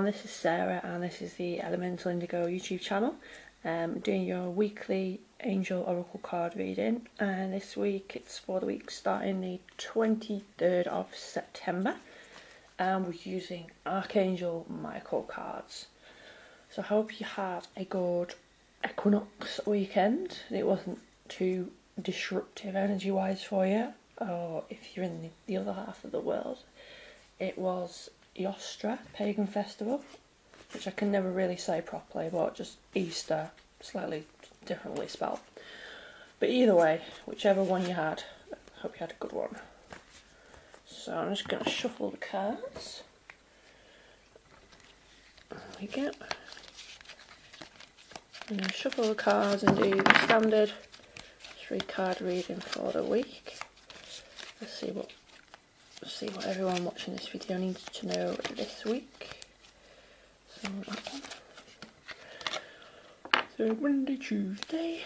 this is Sarah, and this is the Elemental Indigo YouTube channel. Doing your weekly Angel Oracle card reading, and this week it's for the week starting the 23rd of September, and we're using Archangel Michael cards. So I hope you had a good equinox weekend. It wasn't too disruptive energy wise for you, or if you're in the other half of the world, it was Eostra pagan festival, which I can never really say properly, but just Easter, slightly differently spelled. But either way, whichever one you had, I hope you had a good one. So I'm just going to shuffle the cards. There we go. I'm going to shuffle the cards and do the standard 3-card reading for the week. Let's see what everyone watching this video needs to know this week. So that one. So Monday, Tuesday,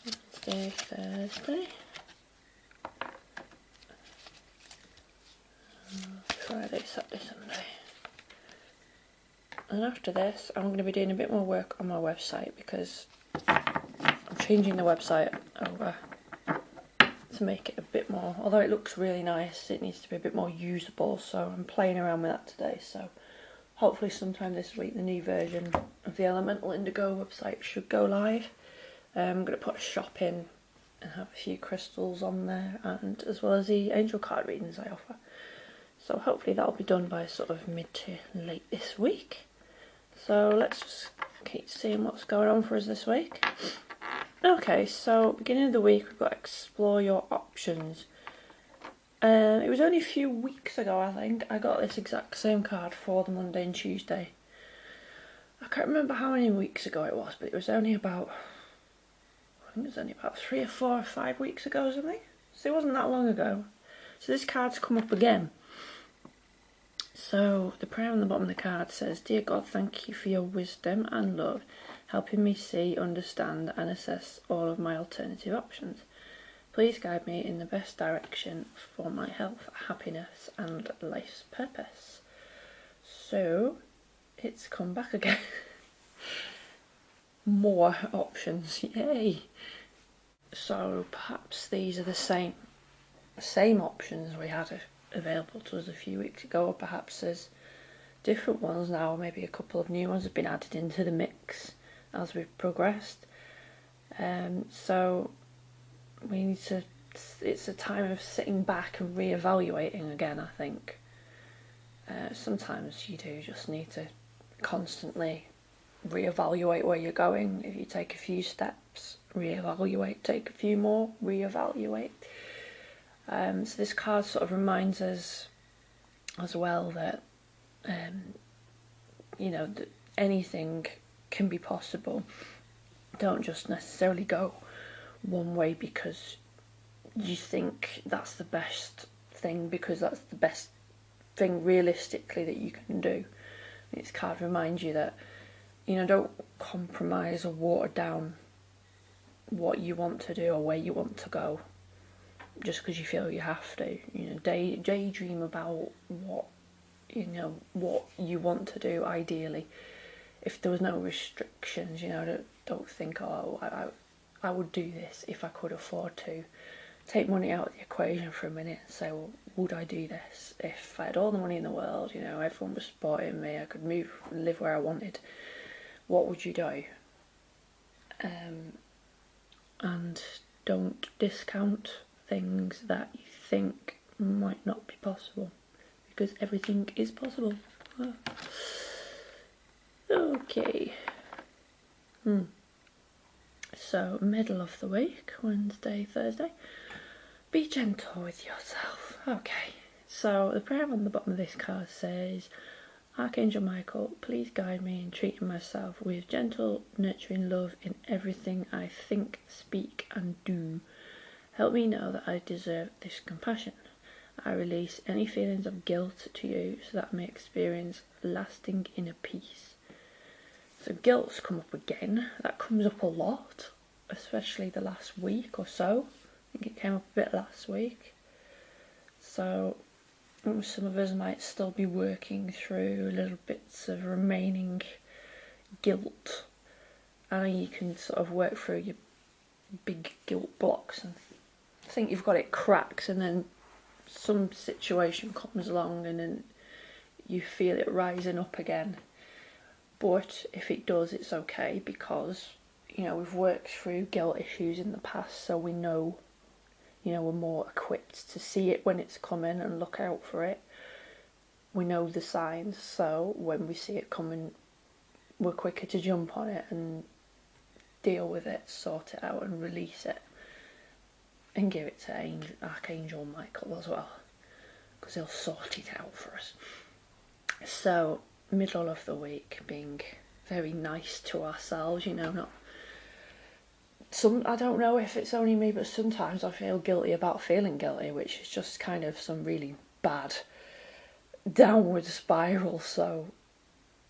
Wednesday, Thursday, Friday, Saturday, Sunday. And after this, I'm going to be doing a bit more work on my website because I'm changing the website over to make it a bit more, although it looks really nice, it needs to be a bit more usable, so I'm playing around with that today. So hopefully sometime this week the new version of the Elemental Indigo website should go live. I'm going to put a shop in and have a few crystals on there, and as well as the angel card readings I offer. So hopefully that'll be done by sort of mid to late this week. So let's just keep seeing what's going on for us this week. Okay, so beginning of the week we've got explore your options. It was only a few weeks ago, I think, I got this exact same card for the Monday and Tuesday. I can't remember how many weeks ago it was, but it was only about, I think it was only about 3 or 4 or 5 weeks ago or something. So it wasn't that long ago. So this card's come up again. So the prayer on the bottom of the card says, "Dear God, thank you for your wisdom and love, helping me see, understand and assess all of my alternative options. Please guide me in the best direction for my health, happiness and life's purpose." So it's come back again. More options, yay! So perhaps these are the same options we had available to us a few weeks ago, or perhaps there's different ones now, maybe a couple of new ones have been added into the mix as we've progressed. So we need to, it's a time of sitting back and re-evaluating again, I think. Sometimes you do just need to constantly re-evaluate where you're going. If you take a few steps, re-evaluate, take a few more, re-evaluate. So this card sort of reminds us as well that you know, that anything can be possible. Don't just necessarily go one way because you think that's the best thing, because that's the best thing realistically that you can do. This card reminds you that, you know, don't compromise or water down what you want to do or where you want to go just because you feel you have to. You know, daydream about what you want to do ideally. If there was no restrictions, you know, don't think, oh, I would do this if I could afford to. Take money out of the equation for a minute and say, well, would I do this if I had all the money in the world, you know, everyone was supporting me, I could move and live where I wanted, what would you do? And don't discount things that you think might not be possible, because everything is possible. Okay. So middle of the week, Wednesday, Thursday, be gentle with yourself. Okay, so the prayer on the bottom of this card says, "Archangel Michael, please guide me in treating myself with gentle, nurturing love in everything I think, speak and do. Help me know that I deserve this compassion. I release any feelings of guilt to you so that I may experience lasting inner peace." So guilt's come up again. That comes up a lot, especially the last week or so. I think it came up a bit last week. So some of us might still be working through little bits of remaining guilt. I know you can sort of work through your big guilt blocks and think you've got it cracked, and then some situation comes along and then you feel it rising up again. But if it does, it's okay, because we've worked through guilt issues in the past, so we know we're more equipped to see it when it's coming and look out for it. We know the signs, so when we see it coming, we're quicker to jump on it and deal with it, sort it out and release it, and give it to Archangel Michael as well, because he'll sort it out for us. So middle of the week, being very nice to ourselves, not I don't know if it's only me, but sometimes I feel guilty about feeling guilty, which is just kind of some really bad downward spiral. So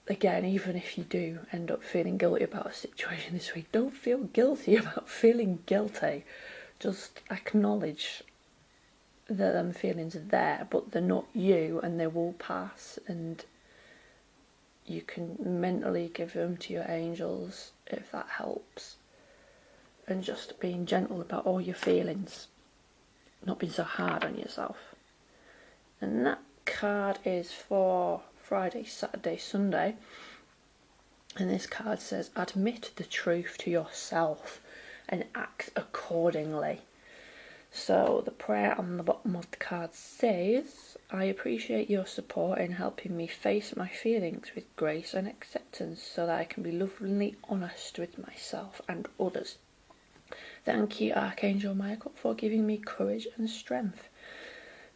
again, even if you do end up feeling guilty about a situation this week, don't feel guilty about feeling guilty. Just acknowledge that them feelings are there, but they're not you, and they will pass, and you can mentally give them to your angels if that helps. And just being gentle about all your feelings, not being so hard on yourself. And that card is for Friday, Saturday, Sunday. And this card says, admit the truth to yourself and act accordingly. So the prayer on the bottom of the card says, I appreciate your support in helping me face my feelings with grace and acceptance so that I can be lovingly honest with myself and others. Thank you, Archangel Michael, for giving me courage and strength.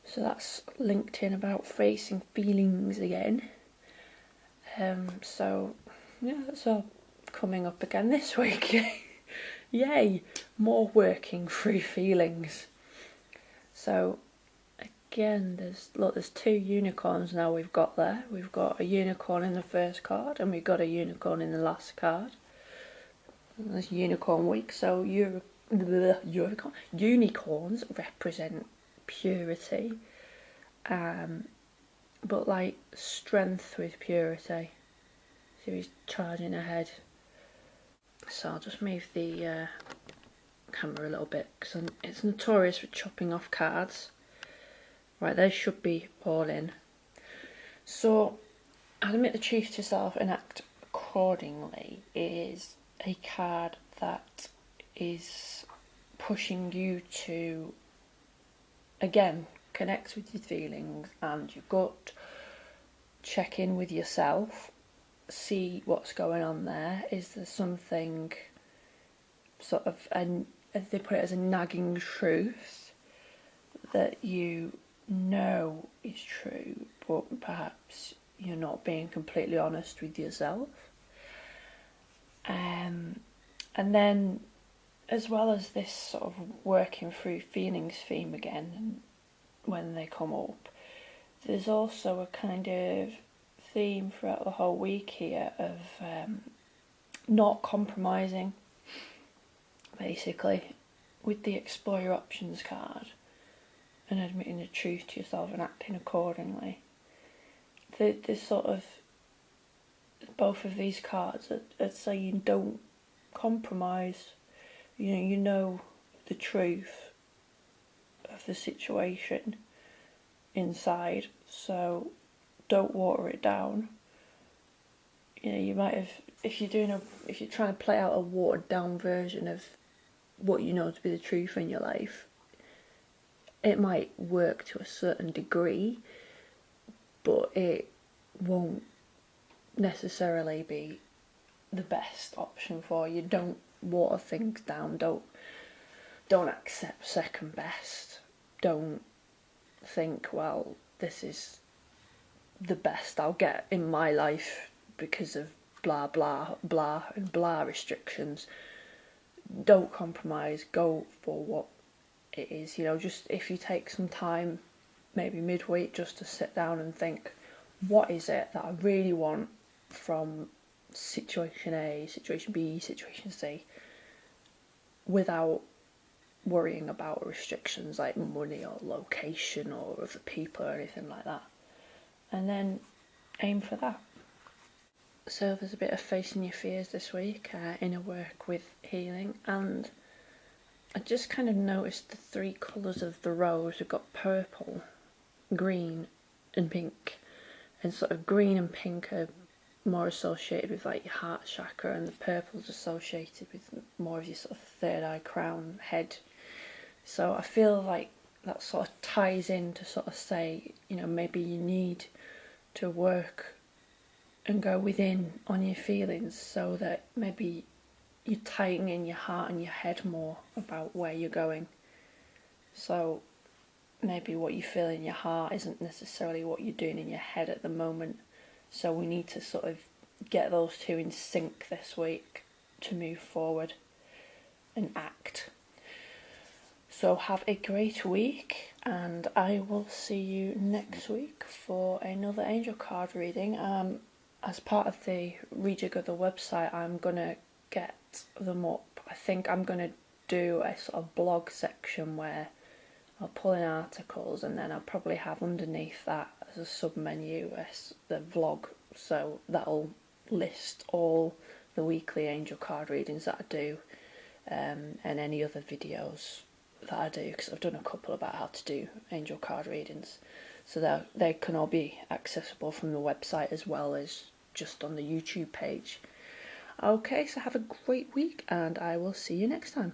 So that's linked in about facing feelings again. So yeah, that's all coming up again this week. Yay, more working through feelings. So again, there's 2 unicorns now we've got there. We've got a unicorn in the first card, and we've got a unicorn in the last card. There's Unicorn Week, so unicorns represent purity, but like strength with purity. So he's charging ahead. So I'll just move the camera a little bit, because it's notorious for chopping off cards. Right, they should be all in. So, admit the truth to yourself and act accordingly is a card that is pushing you to, again, connect with your feelings and your gut, check in with yourself, see what's going on there. Is there something sort of, as they put it, as a nagging truth that you know is true, but perhaps you're not being completely honest with yourself? And then, as well as this sort of working through feelings theme again, and when they come up, there's also a kind of theme throughout the whole week here of not compromising, basically, with the Explore Your Options card and admitting the truth to yourself and acting accordingly. There's sort of, both of these cards are saying don't compromise. You know the truth of the situation inside, so don't water it down. You might have, if you're trying to play out a watered down version of what you know to be the truth in your life, it might work to a certain degree, but it won't necessarily be the best option for you. Don't water things down. Don't accept second best. Don't think, well, this is the best I'll get in my life because of blah blah blah and blah restrictions. Don't compromise. Go for what it is. Just if you take some time, maybe midweek, just to sit down and think, what is it that I really want from situation A, situation B, situation C, without worrying about restrictions like money or location or other people or anything like that. And then aim for that. So there's a bit of facing your fears this week, inner work with healing, and I just kind of noticed the three colours of the rose. We've got purple, green and pink, and sort of green and pink are more associated with like your heart chakra, and the purple's associated with more of your sort of third eye, crown, head. So I feel like that sort of ties in to sort of say, you know, maybe you need to work and go within on your feelings so that maybe you're tightening your heart and your head more about where you're going. So maybe what you feel in your heart isn't necessarily what you're doing in your head at the moment. So we need to sort of get those two in sync this week to move forward and act. So have a great week, and I will see you next week for another angel card reading. As part of the rejig of the website, I'm going to get them up. I think I'm going to do a sort of blog section where I'll pull in articles, and then I'll probably have underneath that as a sub-menu the vlog. So that'll list all the weekly angel card readings that I do, and any other videos that I do, because I've done a couple about how to do angel card readings, so that they can all be accessible from the website as well as just on the YouTube page. Okay, so have a great week, and I will see you next time.